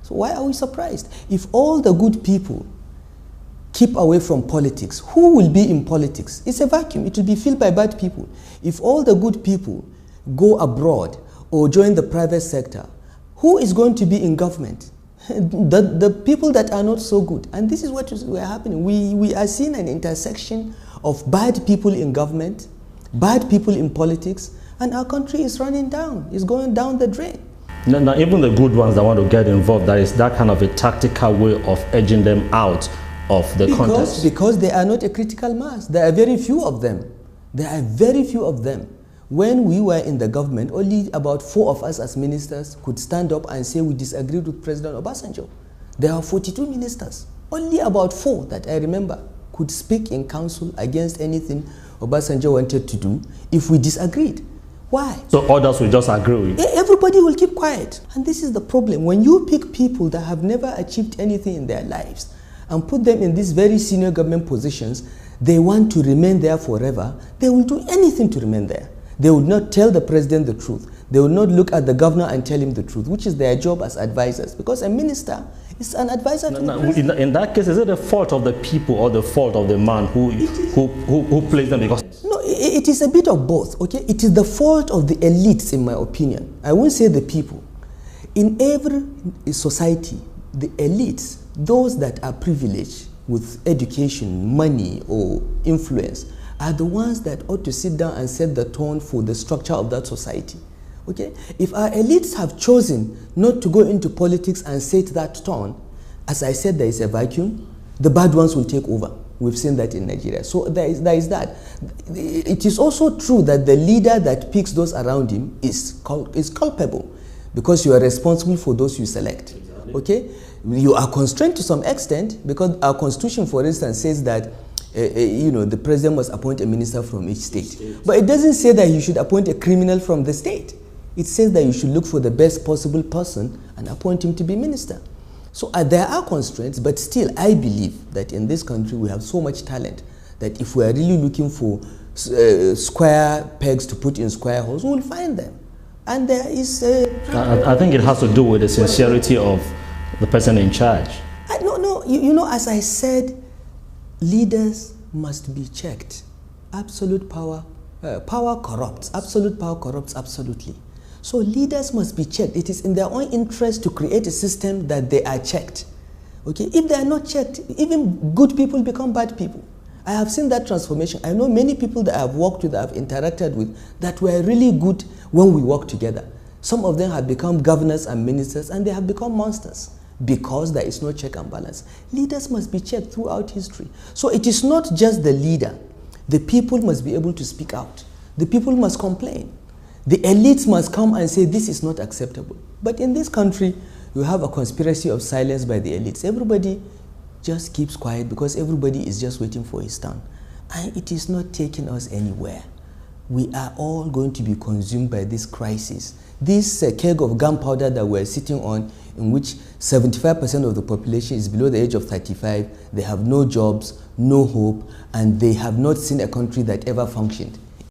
So why are we surprised? If all the good people keep away from politics, who will be in politics? It's a vacuum. It will be filled by bad people. If all the good people go abroad or join the private sector, who is going to be in government? The people that are not so good. And this is what is happening. We are seeing an intersection of bad people in government, bad people in politics, and our country is running down. It's going down the drain. Now, even the good ones that want to get involved, that is that kind of a tactical way of edging them out of the contest. Because they are not a critical mass. There are very few of them. There are very few of them. When we were in the government, only about 4 of us as ministers could stand up and say we disagreed with President Obasanjo. There are 42 ministers. Only about 4 that I remember could speak in council against anything Obasanjo wanted to do if we disagreed. Why? So others will just agree with you? Everybody will keep quiet. And this is the problem. When you pick people that have never achieved anything in their lives and put them in these very senior government positions, they want to remain there forever, they will do anything to remain there. They would not tell the president the truth. They will not look at the governor and tell him the truth, which is their job as advisors. Because a minister is an advisor to the president. In that case, is it the fault of the people or the fault of the man who plays them? Because no, it is a bit of both, okay? It is the fault of the elites, in my opinion. I won't say the people. In every society, the elites, those that are privileged with education, money, or influence, are the ones that ought to sit down and set the tone for the structure of that society. Okay? If our elites have chosen not to go into politics and set that tone, as I said, there is a vacuum, the bad ones will take over. We've seen that in Nigeria. So there is that. It is also true that the leader that picks those around him is culpable, because you are responsible for those you select. Okay? You are constrained to some extent, because our constitution, for instance, says that the president must appoint a minister from each state. But it doesn't say that you should appoint a criminal from the state. It says that you should look for the best possible person and appoint him to be minister. So there are constraints, but still I believe that in this country we have so much talent that if we are really looking for square pegs to put in square holes, we will find them. And there is I think it has to do with the sincerity of the person in charge. No, as I said, leaders must be checked. Absolute power, power corrupts. Absolute power corrupts absolutely. So leaders must be checked. It is in their own interest to create a system that they are checked. Okay? If they are not checked, even good people become bad people. I have seen that transformation. I know many people that I have worked with, that I have interacted with, that were really good when we worked together. Some of them have become governors and ministers, and they have become monsters because there is no check and balance. Leaders must be checked throughout history. So it is not just the leader. The people must be able to speak out. The people must complain. The elites must come and say this is not acceptable. But in this country, you have a conspiracy of silence by the elites. Everybody just keeps quiet because everybody is just waiting for his turn. And it is not taking us anywhere. We are all going to be consumed by this crisis. This keg of gunpowder that we're sitting on, in which 75% of the population is below the age of 35, they have no jobs, no hope, and they have not seen a country that ever functioned.